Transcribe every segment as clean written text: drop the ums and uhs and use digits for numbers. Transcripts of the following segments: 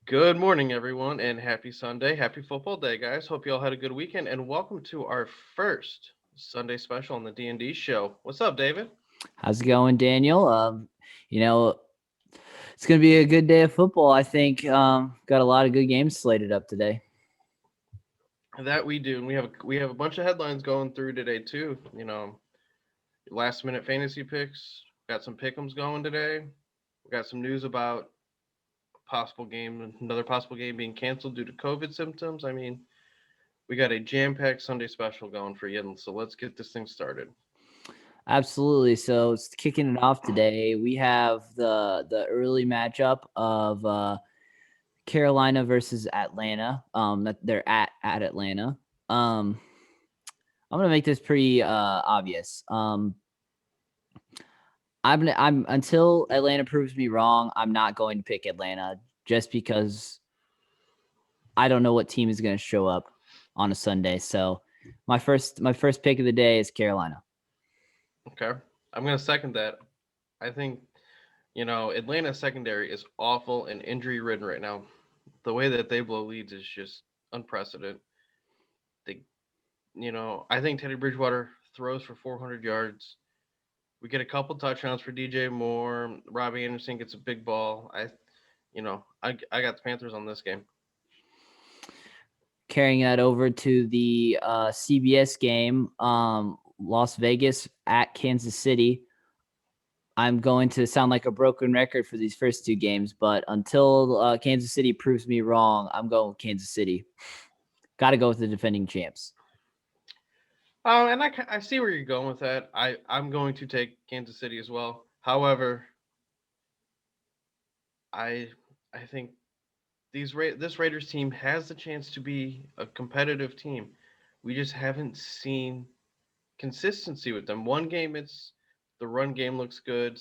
Good morning, everyone, and happy Sunday. Happy football day, guys. Hope you all had a good weekend, and welcome to our first Sunday special on the D&D show. What's up, David? How's it going, Daniel? You know, it's going to be a good day of football. I think got a lot of good games slated up today. That we do, and we have a bunch of headlines going through today too. Last minute fantasy picks. Got some pick'ems going today. We got some news about another possible game being canceled due to COVID symptoms. We got a jam-packed Sunday special going for you, so let's get this thing started. Absolutely. So it's kicking it off today. We have the early matchup of Carolina versus Atlanta. That they're at Atlanta. I'm gonna make this pretty obvious. I'm until Atlanta proves me wrong, I'm not going to pick Atlanta just because I don't know what team is going to show up on a Sunday. So my first pick of the day is Carolina. Okay, I'm gonna second that. I think Atlanta's secondary is awful and injury ridden right now. The way that they blow leads is just unprecedented. They, I think Teddy Bridgewater throws for 400 yards. We get a couple touchdowns for DJ Moore. Robbie Anderson gets a big ball. I got the Panthers on this game. Carrying that over to the CBS game, Las Vegas at Kansas City. I'm going to sound like a broken record for these first two games, but until Kansas City proves me wrong, I'm going with Kansas City. Got to go with the defending champs. And I see where you're going with that. I'm going to take Kansas City as well. However, I I think this Raiders team has the chance to be a competitive team. We just haven't seen consistency with them. One game it's the run game looks good.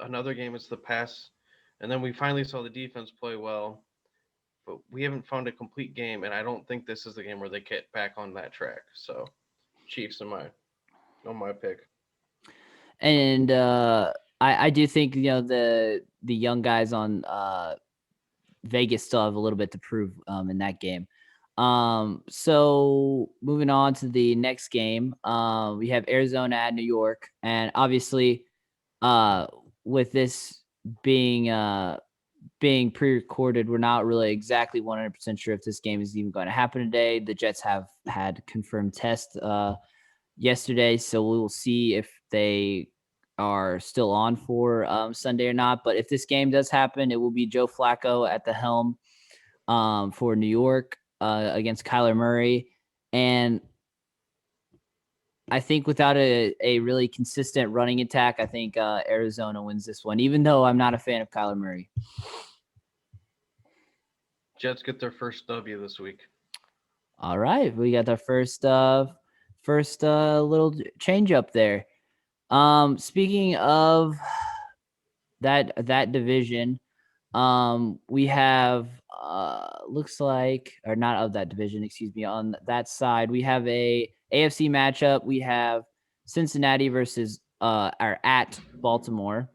Another game it's the pass, and then we finally saw the defense play well. But we haven't found a complete game, and I don't think this is the game where they get back on that track. So Chiefs on my pick. And I do think the young guys on Vegas still have a little bit to prove in that game. So moving on to the next game, we have Arizona at New York, and obviously, uh, with this being being pre-recorded, we're not really exactly 100% sure if this game is even going to happen today. The Jets have had confirmed tests yesterday, so we will see if they are still on for Sunday or not. But if this game does happen, it will be Joe Flacco at the helm for New York against Kyler Murray. And I think without a really consistent running attack, I think Arizona wins this one, even though I'm not a fan of Kyler Murray. Jets get their first W this week. All right, we got our first little change up there. Speaking of that division, we have looks like, or not of that division, excuse me, on that side we have a AFC matchup. We have Cincinnati versus or at Baltimore.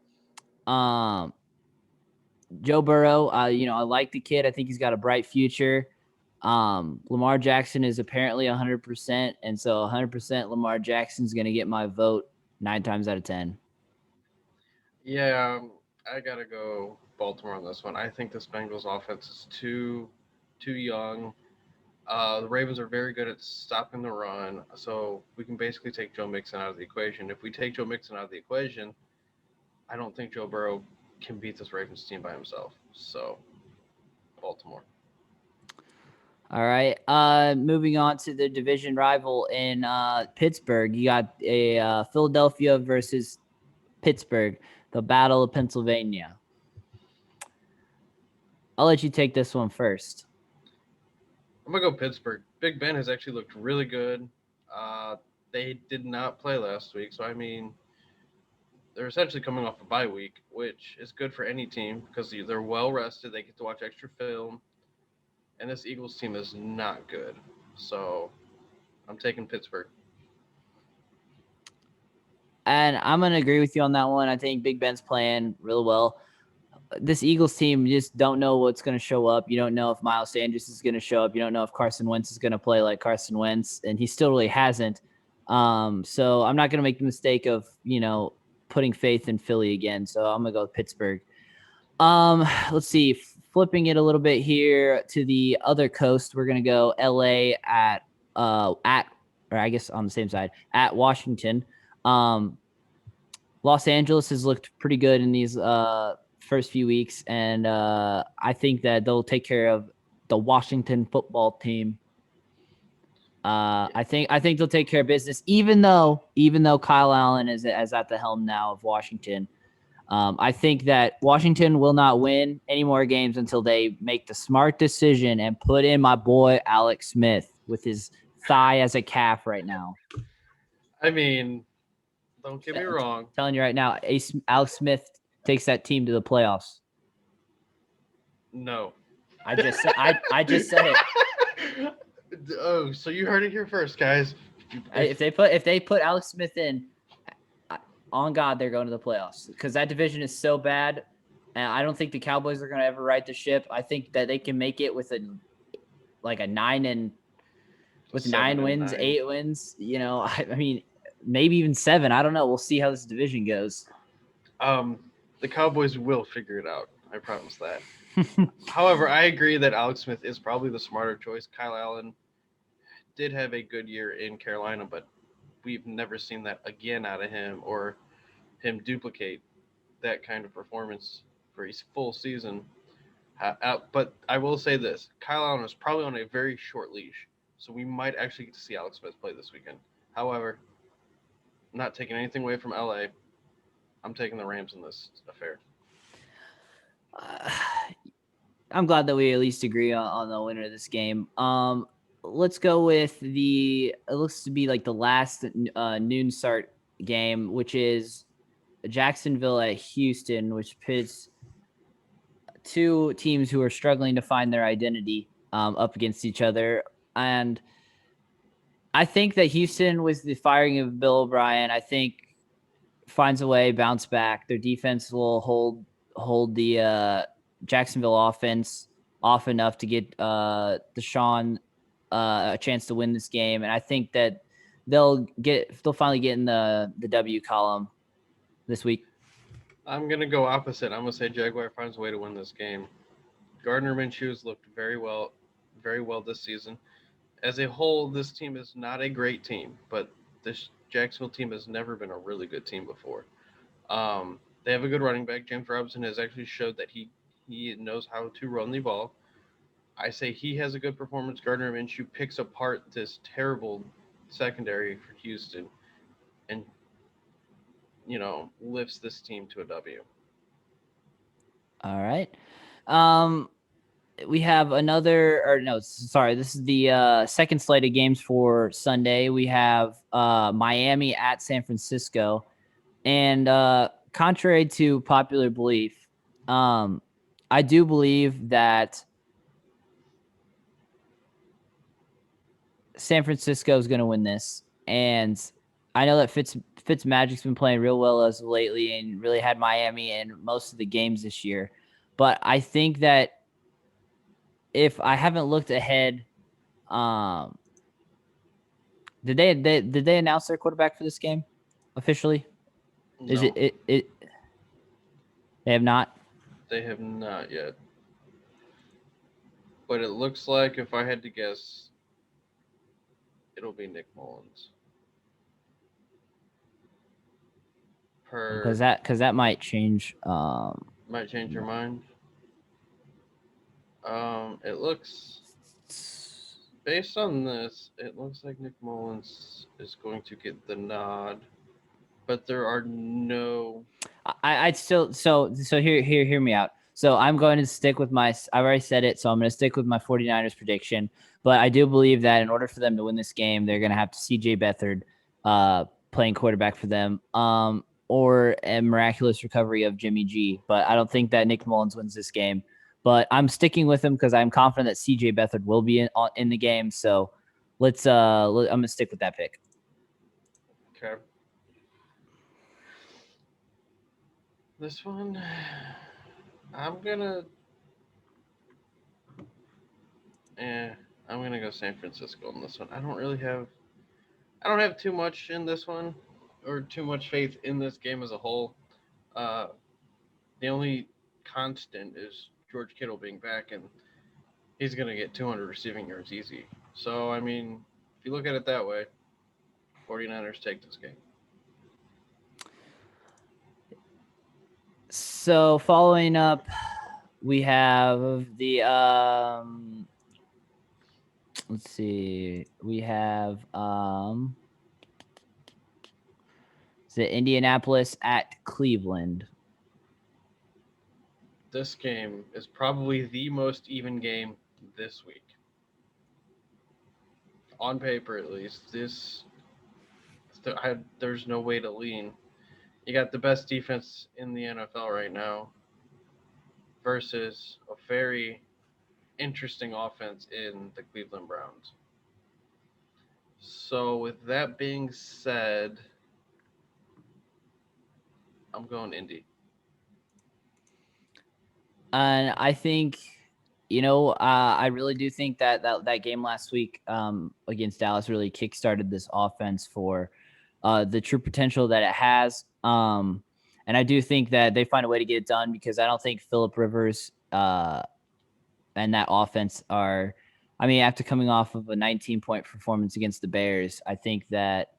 um Joe Burrow, I like the kid. I think he's got a bright future. Lamar Jackson is apparently 100%, and so 100% Lamar Jackson's going to get my vote 9 times out of 10. Yeah, I gotta go Baltimore on this one. I think this Bengals offense is too young. The Ravens are very good at stopping the run, so we can basically take Joe Mixon out of the equation. If we take Joe Mixon out of the equation, I don't think Joe Burrow can beat this Ravens team by himself. So, Baltimore. All right. Moving on to the division rival in Pittsburgh. You got a Philadelphia versus Pittsburgh, the Battle of Pennsylvania. I'll let you take this one first. I'm gonna go Pittsburgh. Big Ben has actually looked really good. Uh, they did not play last week, so they're essentially coming off a bye week, which is good for any team because they're well rested. They get to watch extra film, and this Eagles team is not good. So I'm taking Pittsburgh. And I'm going to agree with you on that one. I think Big Ben's playing real well. this Eagles team, you just don't know what's going to show up. You don't know if Miles Sanders is going to show up. You don't know if Carson Wentz is going to play like Carson Wentz, and he still really hasn't. So I'm not going to make the mistake of, putting faith in Philly again. So I'm going to go with Pittsburgh. Let's see. Flipping it a little bit here to the other coast, we're going to go LA or I guess on the same side, at Washington. Los Angeles has looked pretty good in these first few weeks, and I think that they'll take care of the Washington football team. I think they'll take care of business, even though Kyle Allen is at the helm now of Washington. I think that Washington will not win any more games until they make the smart decision and put in my boy Alex Smith with his thigh as a calf right now. I mean, don't get me wrong. I'm telling you right now, Alex Smith takes that team to the playoffs. No. I just said it. Oh, so you heard it here first, guys. If they put Alex Smith in, on God, they're going to the playoffs because that division is so bad, and I don't think the Cowboys are going to ever right the ship. I think that they can make it with a 9 wins, 8 wins. I mean, maybe even 7. I don't know. We'll see how this division goes. The Cowboys will figure it out. I promise that. However, I agree that Alex Smith is probably the smarter choice. Kyle Allen did have a good year in Carolina, but we've never seen that again out of him or him duplicate that kind of performance for a full season. But I will say this. Kyle Allen is probably on a very short leash, so we might actually get to see Alex Smith play this weekend. However, I'm not taking anything away from LA. I'm taking the Rams in this affair. I'm glad that we at least agree on the winner of this game. Let's go with it looks to be like the last noon start game, which is Jacksonville at Houston, which pits two teams who are struggling to find their identity up against each other. And I think that Houston, with the firing of Bill O'Brien, I think finds a way, bounce back. Their defense will hold the Jacksonville offense off enough to get Deshaun a chance to win this game, and I think that they'll finally get in the W column this week. I'm gonna go opposite. I'm gonna say Jaguar finds a way to win this game. Gardner Minshew's looked very well this season. As a whole, this team is not a great team, but this Jacksonville team has never been a really good team before. They have a good running back. James Robinson has actually showed that he knows how to run the ball. I say he has a good performance. Gardner Minshew picks apart this terrible secondary for Houston and, lifts this team to a W. All right. We have this is the second slate of games for Sunday. We have Miami at San Francisco. And contrary to popular belief, I do believe that San Francisco is going to win this. And I know that Fitzmagic's been playing real well as of lately and really had Miami in most of the games this year. But I think that if I haven't looked ahead, did they announce their quarterback for this game officially? No, Is it they have not? They have not yet. But it looks like, if I had to guess, it'll be Nick Mullins. Because that might change. Might change your mind. It looks, based on this, it looks like Nick Mullins is going to get the nod, but there are no. I'd still so hear me out. So I'm going to stick with I've already said it, so I'm going to stick with my 49ers prediction. But I do believe that in order for them to win this game, they're going to have to CJ Beathard playing quarterback for them, or a miraculous recovery of Jimmy G. But I don't think that Nick Mullins wins this game. But I'm sticking with him because I'm confident that CJ Beathard will be in the game. So I'm going to stick with that pick. Okay. This one, I'm gonna, eh, I'm gonna go San Francisco on this one. I don't have too much in this one, or too much faith in this game as a whole. Uh, the only constant is George Kittle being back, and he's gonna get 200 receiving yards easy. So I mean, if you look at it that way, 49ers take this game. So following up, we have the let's see. We have the Indianapolis at Cleveland. This game is probably the most even game this week, on paper at least. There's no way to lean. You got the best defense in the NFL right now versus a very interesting offense in the Cleveland Browns. So with that being said, I'm going Indy. And I think, I really do think that game last week against Dallas really kickstarted this offense for the true potential that it has. And I do think that they find a way to get it done because I don't think Phillip Rivers and that offense are. I mean, after coming off of a 19-point performance against the Bears, I think that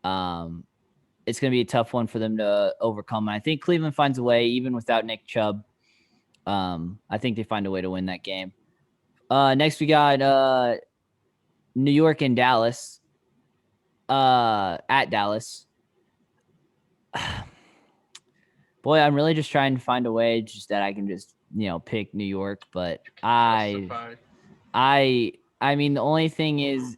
it's going to be a tough one for them to overcome. And I think Cleveland finds a way, even without Nick Chubb. I think they find a way to win that game. Next, we got New York and Dallas. At Dallas. Boy, I'm really just trying to find a way just that I can just pick New York, but Justify. I mean the only thing is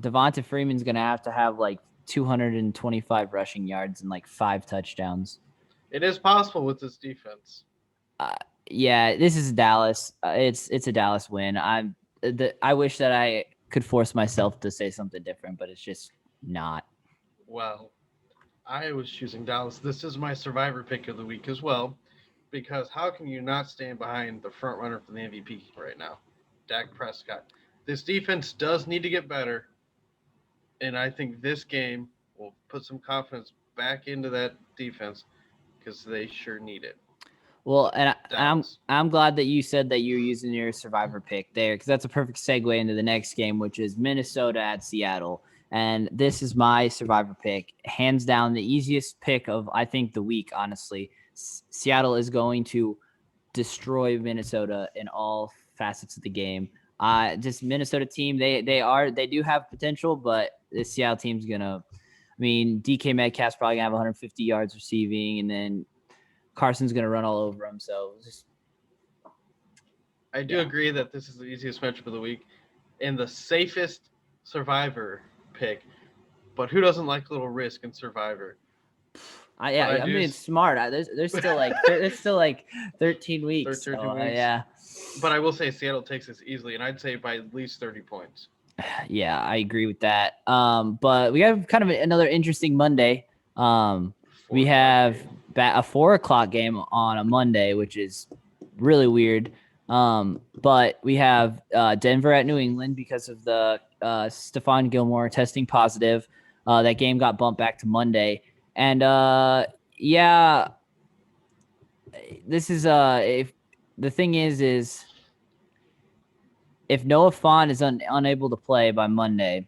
Devonta Freeman's gonna have to have like 225 rushing yards and like 5 touchdowns. It is possible with this defense. Yeah, this is Dallas. It's a Dallas win. I wish that I could force myself to say something different, but it's just not. Well, I was choosing Dallas. This is my survivor pick of the week as well, because how can you not stand behind the front runner for the MVP right now, Dak Prescott? This defense does need to get better, and I think this game will put some confidence back into that defense because they sure need it. Well, and Dallas. I'm glad that you said that you're using your survivor pick there because that's a perfect segue into the next game, which is Minnesota at Seattle. And this is my survivor pick, hands down the easiest pick of I think the week. Honestly, Seattle is going to destroy Minnesota in all facets of the game. Just Minnesota team, they do have potential, but the Seattle team's gonna. I mean, DK Metcalf's probably gonna have 150 yards receiving, and then Carson's going to run all over him. So I do agree that this is the easiest matchup of the week and the safest survivor pick. But who doesn't like a little risk in survivor? I mean, it's smart. There's still like 13 weeks. 13 weeks. Yeah. But I will say Seattle takes this easily, and I'd say by at least 30 points. Yeah, I agree with that. But we have kind of another interesting Monday. We have a 4:00 game on a Monday, which is really weird. But we have Denver at New England because of the Stephon Gilmore testing positive. That game got bumped back to Monday. And yeah, this is if the thing is if Noah Fant is unable to play by Monday,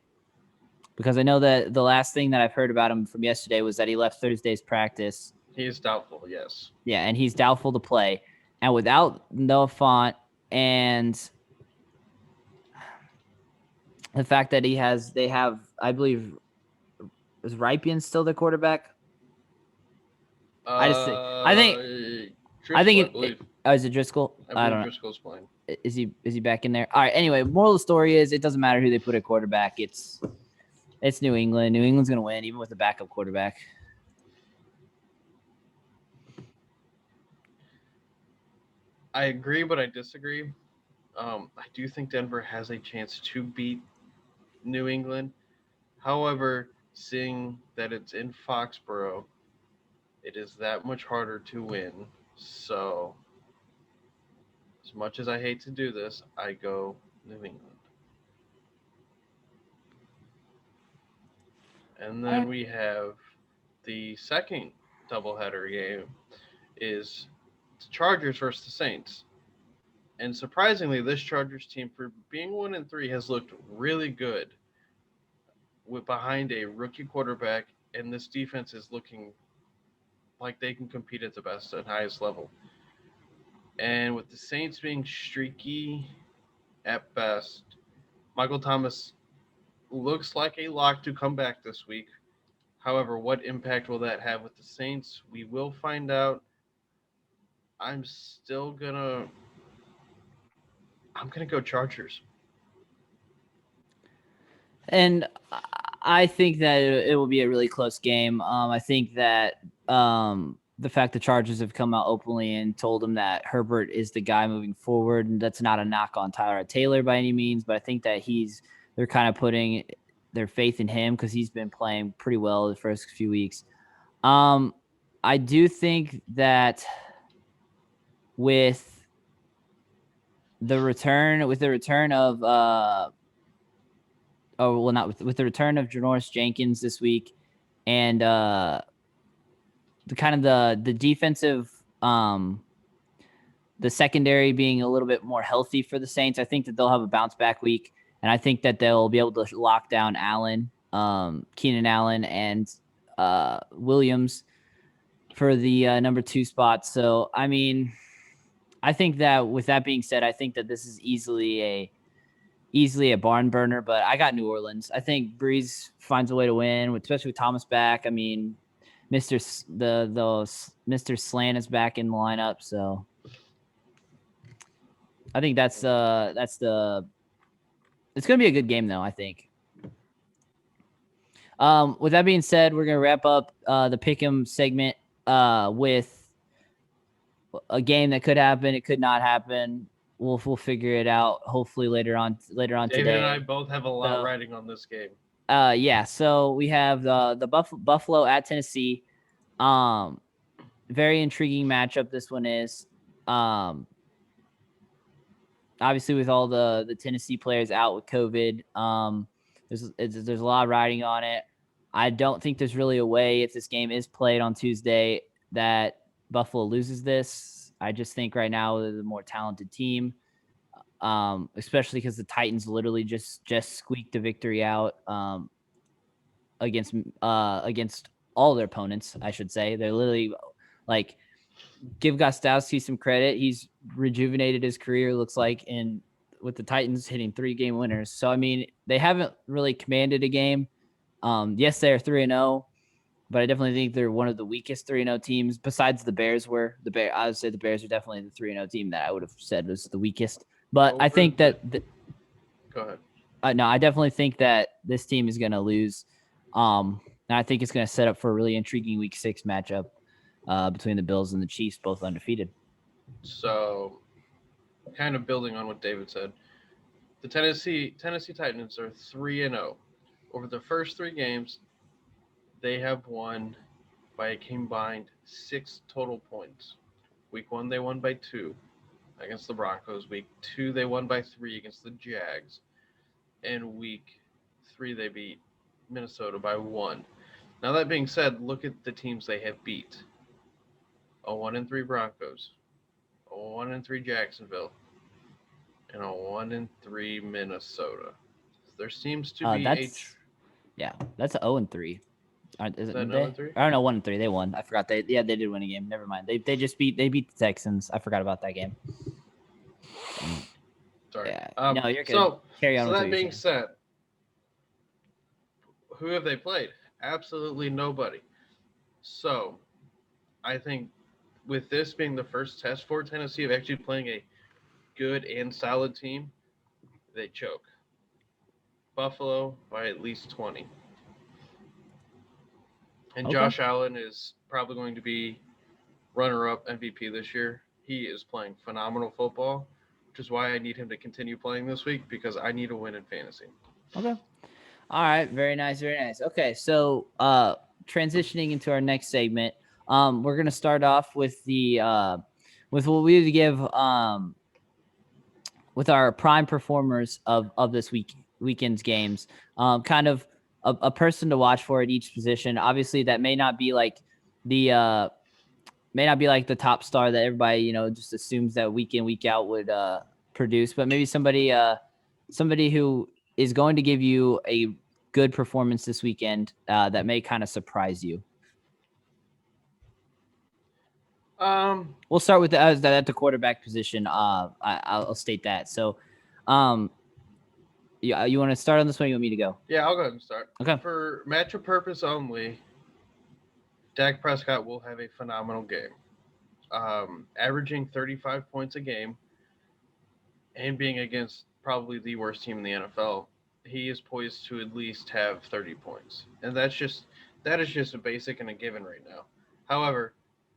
because I know that the last thing that I've heard about him from yesterday was that he left Thursday's practice. He is doubtful, yes. Yeah, and he's doubtful to play. And without Noah Fant and the fact that they have, I believe, is Rypien still the quarterback? I think is it Driscoll? I don't know. Driscoll's playing. Is he back in there? All right. Anyway, moral of the story is it doesn't matter who they put at quarterback. It's New England. New England's gonna win even with a backup quarterback. I agree, but I disagree. I do think Denver has a chance to beat New England. However, seeing that it's in Foxborough, it is that much harder to win. So, as much as I hate to do this, I go New England. And All then right. we have the second doubleheader game is the Chargers versus the Saints. And surprisingly, this Chargers team, for being 1-3, has looked really good with behind a rookie quarterback, and this defense is looking like they can compete at the best and highest level. And with the Saints being streaky at best, Michael Thomas looks like a lock to come back this week. However, what impact will that have with the Saints? We will find out. I'm still gonna I'm gonna go Chargers. And I think that it will be a really close game. I think that the fact the Chargers have come out openly and told him that Herbert is the guy moving forward, and that's not a knock on Tyler Taylor by any means, but I think that they're kind of putting their faith in him because he's been playing pretty well the first few weeks. I do think that with the return of not with the return of Janoris Jenkins this week, and the kind of the defensive the secondary being a little bit more healthy for the Saints, I think that they'll have a bounce back week, and I think that they'll be able to lock down Allen, Keenan Allen, and Williams for the number 2 spot. So I mean, I think that with that being said, I think that this is easily a barn burner, but I got New Orleans. I think Breeze finds a way to win, especially with Thomas back. I mean, Mr. Slant is back in the lineup, so I think it's going to be a good game though, I think. With that being said, we're going to wrap up the Pick'em segment with a game that could happen, it could not happen. We'll figure it out hopefully later on David today. David and I both have a lot riding on this game. Yeah. So we have the Buffalo at Tennessee. Very intriguing matchup. This one is. Obviously, with all the Tennessee players out with COVID, there's a lot riding on it. I don't think there's really a way, if this game is played on Tuesday, that Buffalo loses this. I just think right now they're the more talented team, especially because the Titans literally just squeaked the victory out against all their opponents, I should say. They're literally like, give Gostowski some credit. He's rejuvenated his career, looks like, with the Titans hitting 3-game winners. So I mean, they haven't really commanded a game. Yes, they are 3-0. But I definitely think they're one of the weakest 3-0 teams, besides the Bears were. I would say the Bears are definitely the 3-0 team that I would have said was the weakest. But I think that go ahead. No, I definitely think that this team is going to lose. And I think it's going to set up for a really intriguing Week 6 matchup between the Bills and the Chiefs, both undefeated. So, kind of building on what David said, the Tennessee Titans are 3-0. Over the first 3 games, they have won by a combined 6 total points. Week 1, they won by 2 against the Broncos. Week 2, they won by 3 against the Jags. And Week 3, they beat Minnesota by 1. Now, that being said, look at the teams they have beat. A 1-3 Broncos, a 1-3 Jacksonville, and a 1-3 Minnesota. There seems to be that's a 0-3. Is it 0-3? I don't know, 1-3. They won. I forgot they did win a game. Never mind. They beat the Texans. I forgot about that game. Sorry. Yeah. No, you're good. So, carry on. So that being said, who have they played? Absolutely nobody. So, I think with this being the first test for Tennessee of actually playing a good and solid team, they choke. Buffalo by at least 20. And Josh Allen is probably going to be runner-up MVP this year. He is playing phenomenal football, which is why I need him to continue playing this week, because I need a win in fantasy. Okay. All right. Very nice. Very nice. Okay. So transitioning into our next segment, We're gonna start off with with what we would give with our prime performers of this weekend's games. Kind of a person to watch for at each position. Obviously, that the may not be like the top star that everybody just assumes that week in week out would produce, but maybe somebody who is going to give you a good performance this weekend that may kind of surprise you. We'll start with at the quarterback position. I'll state that. So, you want to start on this one? Or you want me to go? Yeah, I'll go ahead and start. Okay. For matchup purpose only, Dak Prescott will have a phenomenal game. Averaging 35 points a game and being against probably the worst team in the NFL, he is poised to at least have 30 points. And that is just a basic and a given right now. However,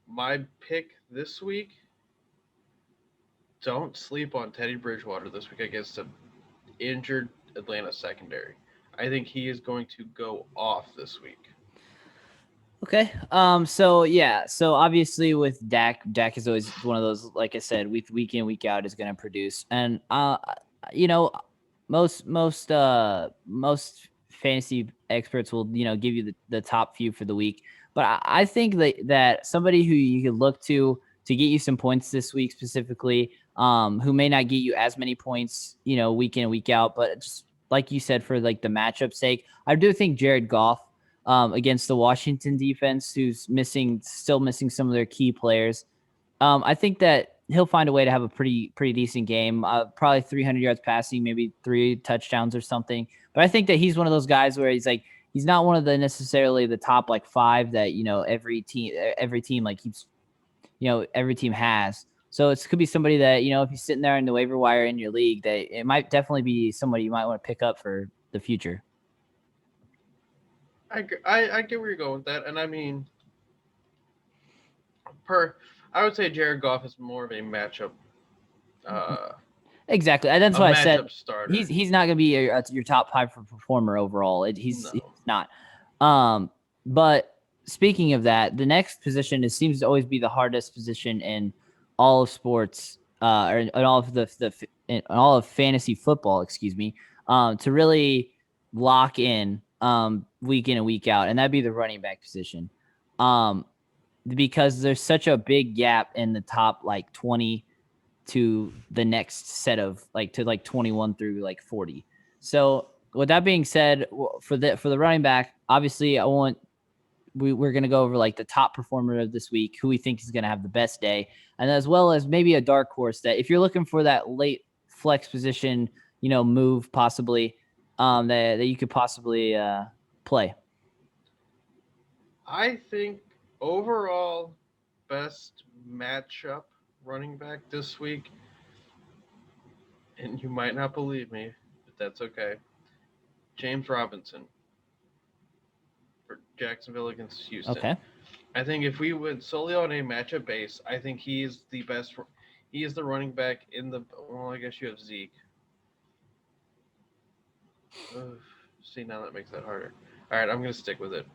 my pick this week, don't sleep on Teddy Bridgewater this week against an injured Atlanta secondary. I think he is going to go off this week. Okay. So yeah. So obviously with Dak is always one of those. Like I said, week in week out is going to produce, and you know, most fantasy experts will give you the top few for the week. But I think that somebody who you could look to get you some points this week specifically, who may not get you as many points, week in week out, but just like you said, for like the matchup sake, I do think Jared Goff against the Washington defense, who's still missing some of their key players. I think that he'll find a way to have a pretty decent game. Probably 300 yards passing, maybe 3 touchdowns or something. But I think that he's one of those guys where he's not one of the necessarily the top like 5 that every team like keeps every team has. So it could be somebody that if he's sitting there in the waiver wire in your league, that it might definitely be somebody you might want to pick up for the future. I get where you're going with that, and I mean, I would say Jared Goff is more of a matchup. Exactly. That's what I said. Starter. He's not going to be your top 5 performer overall. He's not. But speaking of that, the next position seems to always be the hardest position in all of sports, or in all of in all of fantasy football. Excuse me. To really lock in week in and week out, and that'd be the running back position. Because there's such a big gap in the top like 20 to the next set of like 21 through like 40. So with that being said, for the running back, obviously we're going to go over like the top performer of this week, who we think is going to have the best day, and as well as maybe a dark horse that if you're looking for that late flex position, move possibly, that you could possibly play. I think overall best matchup running back this week, and you might not believe me, but that's okay. James Robinson for Jacksonville against Houston. Okay. I think if we went solely on a matchup base, I think he is the best. He is the running back in the. Well, I guess you have Zeke. See, now that makes that harder. All right, I'm going to stick with it.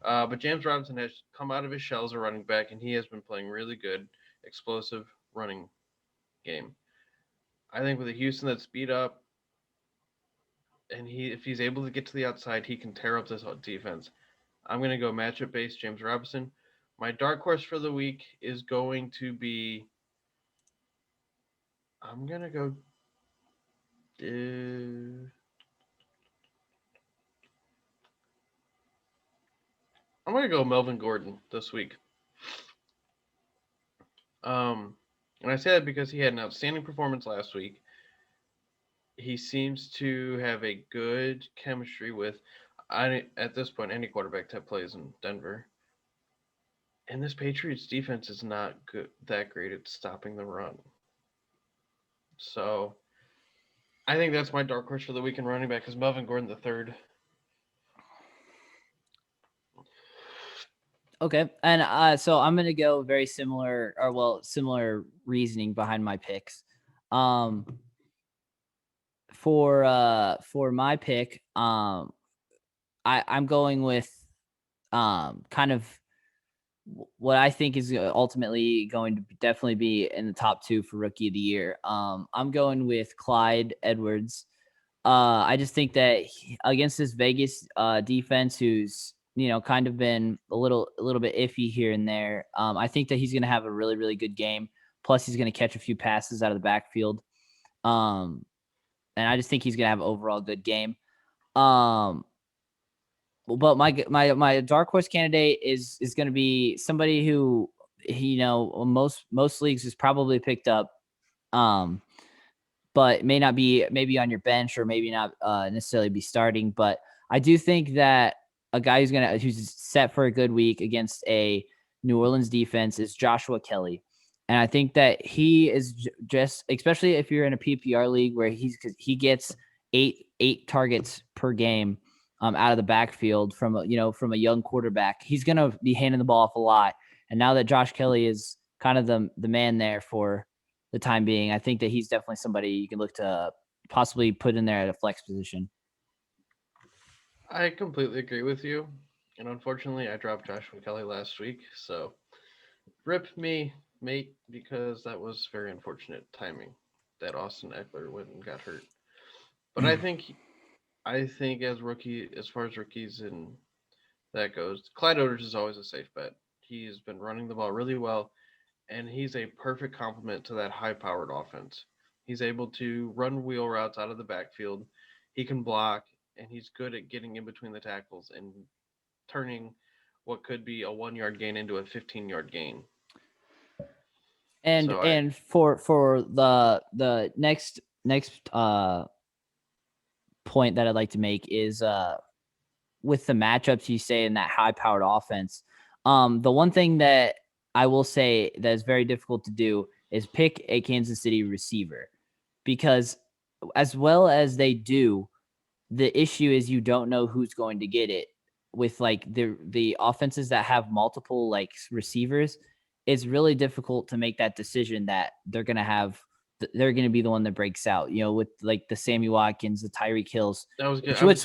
But James Robinson has come out of his shell as a running back, and he has been playing really good, explosive running game. I think with a Houston that's speed up, and if he's able to get to the outside, he can tear up this defense. I'm going to go matchup based James Robinson. My dark horse for the week is going to be. I'm going to go. I'm going to go Melvin Gordon this week. And I say that because he had an outstanding performance last week. He seems to have a good chemistry with, at this point, any quarterback that plays in Denver. And this Patriots defense is not that great at stopping the run. So I think that's my dark horse for the weekend running back is Melvin Gordon the third. Okay, and so I'm gonna go very similar reasoning behind my picks. For my pick, I'm going with kind of what I think is ultimately going to definitely be in the top two for rookie of the year. I'm going with Clyde Edwards. I just think that against this Vegas defense, who's kind of been a little bit iffy here and there, I think that he's going to have a really really good game. Plus, he's going to catch a few passes out of the backfield, um, and I just think he's going to have an overall good game. Um, but my dark horse candidate is going to be somebody who most leagues is probably picked up, um, but may not be maybe on your bench or maybe not necessarily be starting. But I do think that a guy who's set for a good week against a New Orleans defense is Joshua Kelly. And I think that he is just, especially if you're in a PPR league where he gets eight targets per game out of the backfield from from a young quarterback. He's going to be handing the ball off a lot. And now that Josh Kelly is kind of the man there for the time being, I think that he's definitely somebody you can look to possibly put in there at a flex position. I completely agree with you. And unfortunately, I dropped Joshua Kelly last week. So rip me, mate, because that was very unfortunate timing that Austin Eckler went and got hurt. But I think as far as rookies and that goes, Clyde Oders is always a safe bet. He's been running the ball really well, and he's a perfect complement to that high-powered offense. He's able to run wheel routes out of the backfield. He can block, and he's good at getting in between the tackles and turning what could be a 1 yard gain into a 15-yard gain. And So I and for the next point that I'd like to make is with the matchups you say in that high powered offense. The one thing that I will say that is very difficult to do is pick a Kansas City receiver, because as well as they do, the issue is you don't know who's going to get it. With like the offenses that have multiple like receivers, it's really difficult to make that decision that they're gonna be the one that breaks out. With like the Sammy Watkins, the Tyreek Hills, that was good. which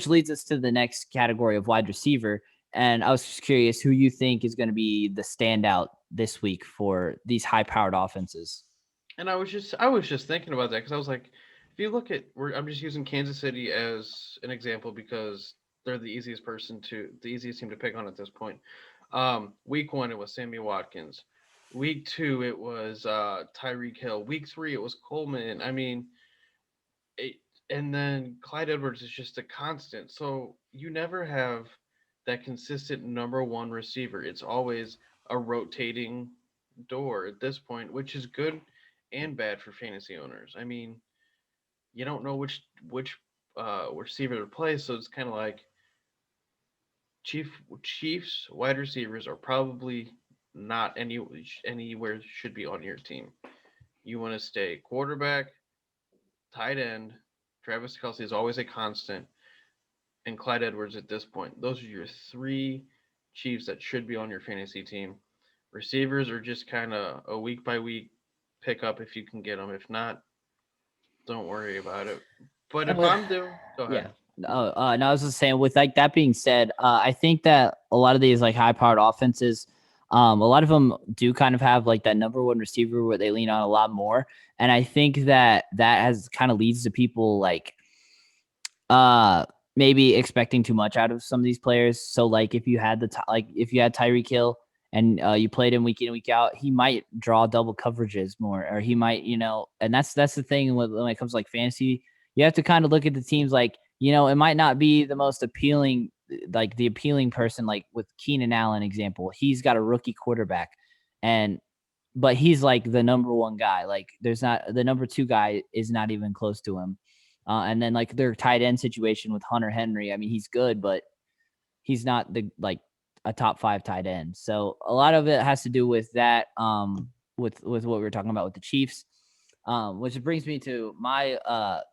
leads us to the next category of wide receiver. And I was just curious who you think is going to be the standout this week for these high powered offenses. And I was just thinking about that because I was like, if you look at, I'm just using Kansas City as an example because they're the easiest team to pick on at this point. Week 1 it was Sammy Watkins. Week 2 it was Tyreek Hill. Week 3 it was Coleman. I mean, it, and then Clyde Edwards is just a constant. So you never have that consistent number one receiver. It's always a rotating door at this point, which is good and bad for fantasy owners. I mean, you don't know which receiver to play, so it's kind of like Chiefs wide receivers are probably not anywhere should be on your team. You want to stay quarterback, tight end. Travis Kelsey is always a constant, and Clyde Edwards at this point. Those are your three Chiefs that should be on your fantasy team. Receivers are just kind of a week by week pickup if you can get them. If not, don't worry about it. But if Uh, I'm doing, go ahead. yeah. No, I was just saying. With like that being said, I think that a lot of these like high-powered offenses, a lot of them do kind of have like that number one receiver where they lean on a lot more, and I think that has kind of leads to people like uh maybe expecting too much out of some of these players. So like if you had Tyreek Hill and you played him week in week out, he might draw double coverages more, or he might and that's the thing when it comes to like fantasy. You have to kind of look at the teams like it might not be the most appealing, like the appealing person, like with Keenan Allen example. He's got a rookie quarterback, and but he's like the number one guy. Like there's not the number two guy is not even close to him. And then like their tight end situation with Hunter Henry. I mean, he's good, but he's not the like a top 5 tight end. So a lot of it has to do with that. With what we were talking about with the Chiefs. Which brings me to my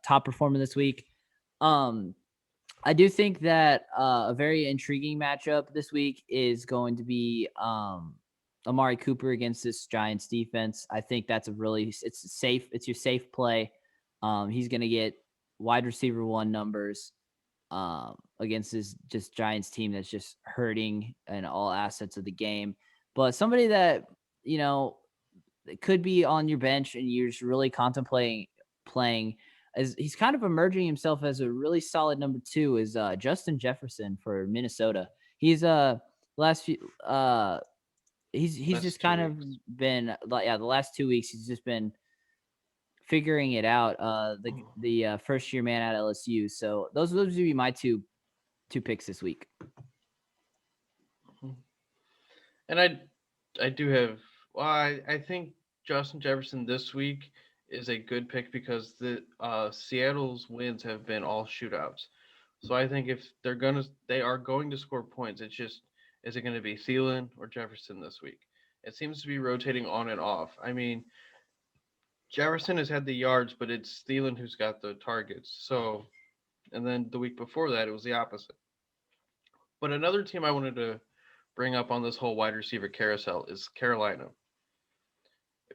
top performer this week. Um, I do think that a very intriguing matchup this week is going to be Amari Cooper against this Giants defense. I think that's it's safe. It's your safe play. He's going to get wide receiver one numbers against this just Giants team that's just hurting in all assets of the game. but somebody that you know could be on your bench and you're just really contemplating playing. As he's kind of emerging himself as a really solid number two is Justin Jefferson for Minnesota. He's last few he's Last just two kind of weeks. been like the last 2 weeks he's just been figuring it out. The first year man at LSU. So those would be my two picks this week. And I do have. Well, I think Justin Jefferson this week is a good pick because the Seattle's wins have been all shootouts. So I think if they are going to score points. It's just, is it going to be Thielen or Jefferson this week? It seems to be rotating on and off. I mean, Jefferson has had the yards, but it's Thielen who's got the targets. So, and then the week before that, it was the opposite. But another team I wanted to bring up on this whole wide receiver carousel is Carolina.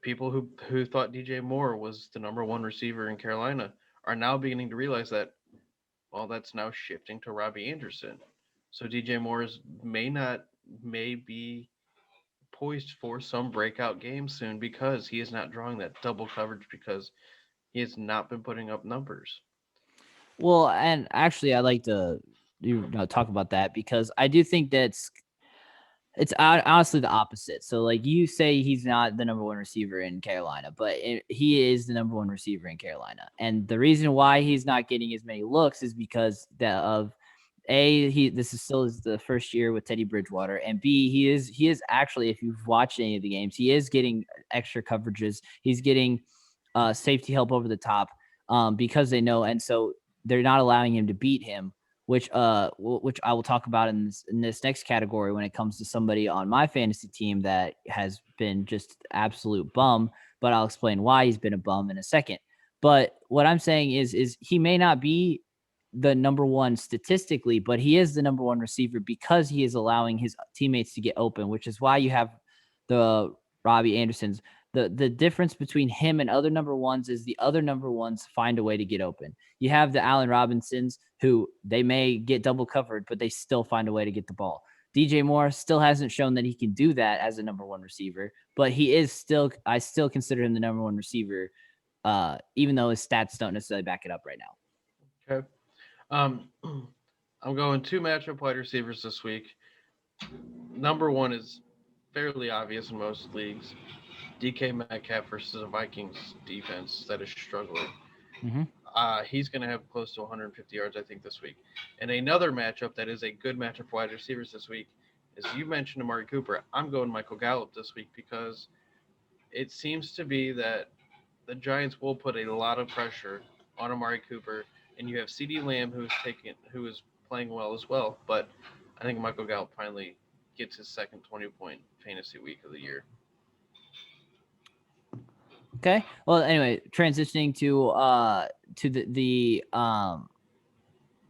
People who thought DJ Moore was the number one receiver in Carolina are now beginning to realize that, well, that's now shifting to Robbie Anderson. So DJ Moore may be poised for some breakout game soon because he is not drawing that double coverage because he has not been putting up numbers. Well, and actually, I'd like to talk about that because I do think it's honestly the opposite. So, like you say, he's not the number one receiver in Carolina, but he is the number one receiver in Carolina. And the reason why he's not getting as many looks is because of this is still the first year with Teddy Bridgewater, and B, he is actually, if you've watched any of the games, he is getting extra coverages. He's getting safety help over the top because they know, and so they're not allowing him to beat him, which I will talk about in this next category when it comes to somebody on my fantasy team that has been just absolute bum, but I'll explain why he's been a bum in a second. But what I'm saying is he may not be the number one statistically, but he is the number one receiver because he is allowing his teammates to get open, which is why you have the Robbie Andersons. The difference between him and other number ones is the other number ones find a way to get open. You have the Allen Robinsons who they may get double covered, but they still find a way to get the ball. DJ Moore still hasn't shown that he can do that as a number one receiver, but I still consider him the number one receiver, even though his stats don't necessarily back it up right now. Okay. Um, I'm going two matchup wide receivers this week. Number one is fairly obvious in most leagues. DK Metcalf versus a Vikings defense that is struggling. Mm-hmm. He's going to have close to 150 yards, I think, this week. And another matchup that is a good matchup for wide receivers this week is, you mentioned Amari Cooper. I'm going Michael Gallup this week because it seems to be that the Giants will put a lot of pressure on Amari Cooper, and you have CeeDee Lamb who is playing well as well. But I think Michael Gallup finally gets his second 20-point fantasy week of the year. Okay. Well, anyway, transitioning to the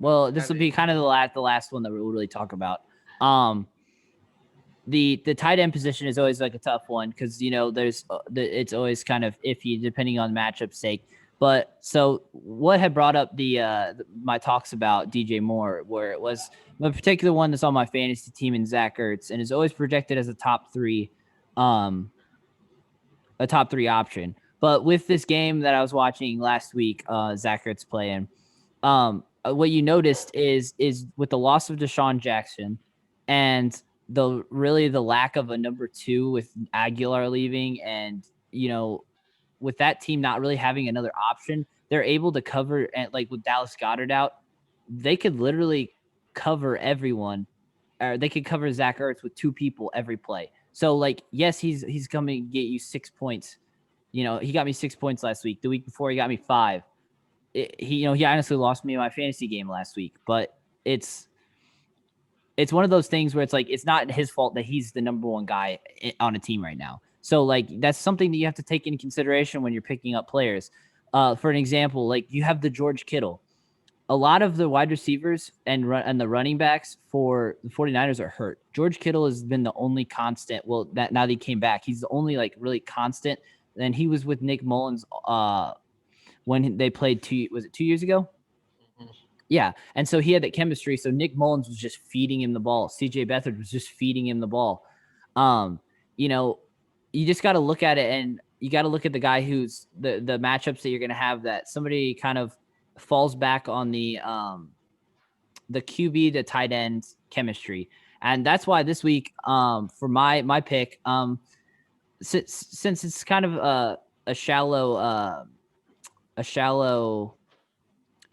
well, this will be kind of the last one that we'll really talk about. The tight end position is always like a tough one because there's it's always kind of iffy depending on matchup sake. But so what had brought up my talks about DJ Moore, where it was a particular one that's on my fantasy team in Zach Ertz and is always projected as a top three option. But with this game that I was watching last week, Zach Ertz playing, what you noticed is with the loss of Deshaun Jackson and the lack of a number two with Aguilar leaving, and with that team not really having another option, they're able to cover, and like with Dallas Goedert out, they could literally cover everyone, or they could cover Zach Ertz with two people every play. So like, yes, he's coming to get you 6 points. He got me 6 points last week. The week before, he got me 5. He honestly lost me in my fantasy game last week, but it's one of those things where it's like, it's not his fault that he's the number one guy on a team right now. So like, that's something that you have to take into consideration when you're picking up players. For an example, like you have the George Kittle. A lot of the wide receivers and the running backs for the 49ers are hurt. George Kittle has been the only constant. Well, that now that he came back, he's the only like really constant. And he was with Nick Mullins when they played 2 years ago? Mm-hmm. Yeah. And so he had that chemistry. So Nick Mullins was just feeding him the ball. CJ Beathard was just feeding him the ball. you just got to look at it, and you got to look at the guy who's the matchups that you're going to have, that somebody kind of falls back on the QB to tight end chemistry. And that's why this week, for my pick, since it's kind of a shallow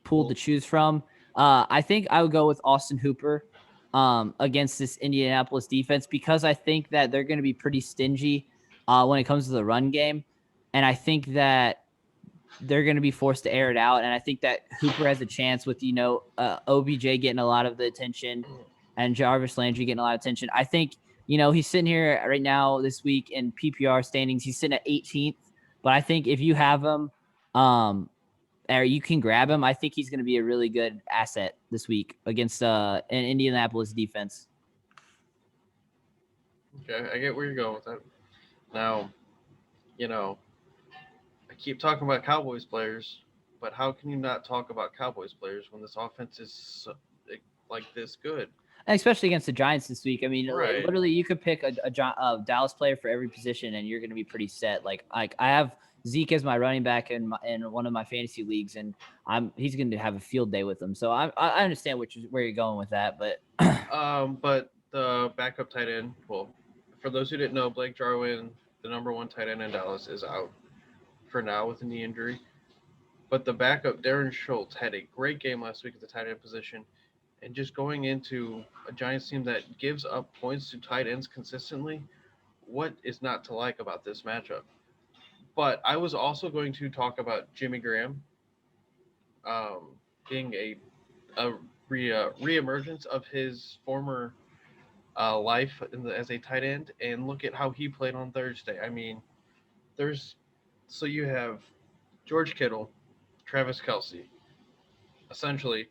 pool to choose from, I think I would go with Austin Hooper against this Indianapolis defense, because I think that they're going to be pretty stingy when it comes to the run game. And I think that they're going to be forced to air it out. And I think that Hooper has a chance with, OBJ getting a lot of the attention and Jarvis Landry getting a lot of attention. I think, he's sitting here right now this week in PPR standings. He's sitting at 18th. But I think if you have him, or you can grab him, I think he's going to be a really good asset this week against an Indianapolis defense. Okay, I get where you're going with that. Now, I keep talking about Cowboys players, but how can you not talk about Cowboys players when this offense is like this good? And especially against the Giants this week. I mean, Right. literally, you could pick a Dallas player for every position, and you're going to be pretty set. Like I have Zeke as my running back in one of my fantasy leagues, and he's going to have a field day with him. So I understand where you're going with that, but but the backup tight end, well, for those who didn't know, Blake Jarwin, the number one tight end in Dallas, is out for now with a knee injury. But the backup, Darren Schultz, had a great game last week at the tight end position. And just going into a Giants team that gives up points to tight ends consistently, what is not to like about this matchup? But I was also going to talk about Jimmy Graham being a reemergence of his former life as a tight end, and look at how he played on Thursday. I mean, so you have George Kittle, Travis Kelce, essentially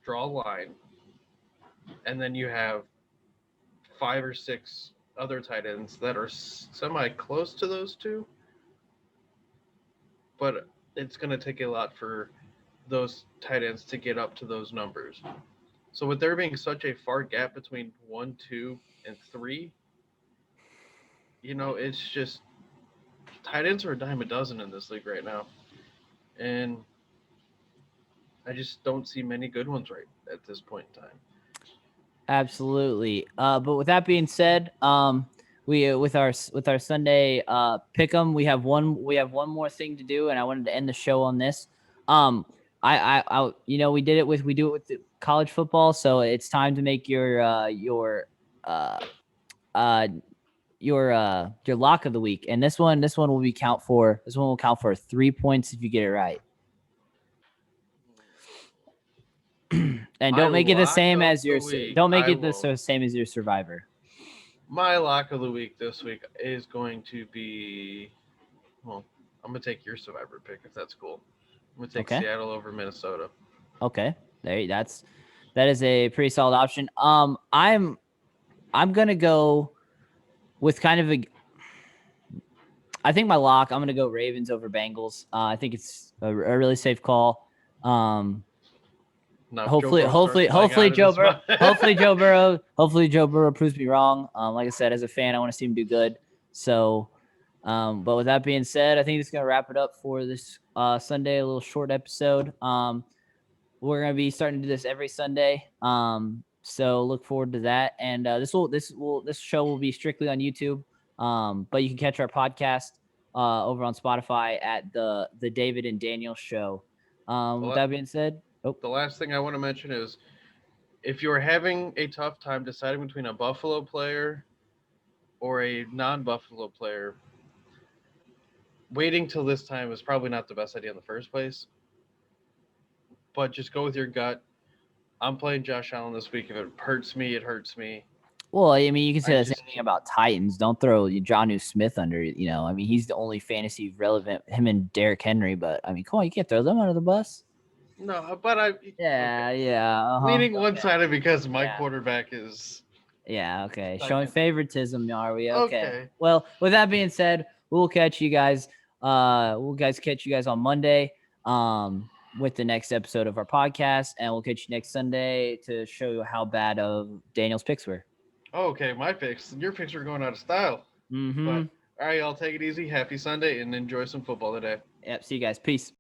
draw a line, and then you have 5 or 6 other tight ends that are semi close to those two, but it's going to take a lot for those tight ends to get up to those numbers. So with there being such a far gap between 1, 2, and 3, it's just tight ends are a dime a dozen in this league right now, and I just don't see many good ones right at this point in time. Absolutely. But with that being said, we with our Sunday pick'em, we have one more thing to do, and I wanted to end the show on this. I we do it with the college football, so it's time to make your lock of the week, and this one will count for 3 points if you get it right. And don't make it the same as your same as your survivor. My lock of the week this week is going to be, well, I'm gonna take your survivor pick if that's cool. I'm gonna take Seattle over Minnesota. Okay, that is a pretty solid option. I'm gonna go with kind of I think my lock, I'm gonna go Ravens over Bengals. I think it's a really safe call. Hopefully Joe Burrow proves me wrong. Like I said, as a fan, I want to see him do good. So, but with that being said, I think it's gonna wrap it up for this Sunday, a little short episode. We're gonna be starting to do this every Sunday. So look forward to that. And this show will be strictly on YouTube. But you can catch our podcast over on Spotify at the David and Daniel Show. With that being said, the last thing I want to mention is, if you're having a tough time deciding between a Buffalo player or a non-Buffalo player, waiting till this time is probably not the best idea in the first place. But just go with your gut. I'm playing Josh Allen this week. If it hurts me, it hurts me. Well, I mean, you can say the same thing about Titans. Don't throw Jonnu Smith under, I mean, he's the only fantasy relevant, him and Derrick Henry. But, I mean, come on, you can't throw them under the bus. No, but Yeah. Leaning one-sided because my quarterback is... Yeah, okay. Showing favoritism, are we? Okay. Well, with that being said, we'll catch you guys. Catch you guys on Monday with the next episode of our podcast, and we'll catch you next Sunday to show you how bad of Daniel's picks were. Oh, okay, my picks. Your picks are going out of style. Mm-hmm. But all right, y'all take it easy. Happy Sunday and enjoy some football today. Yep. See you guys. Peace.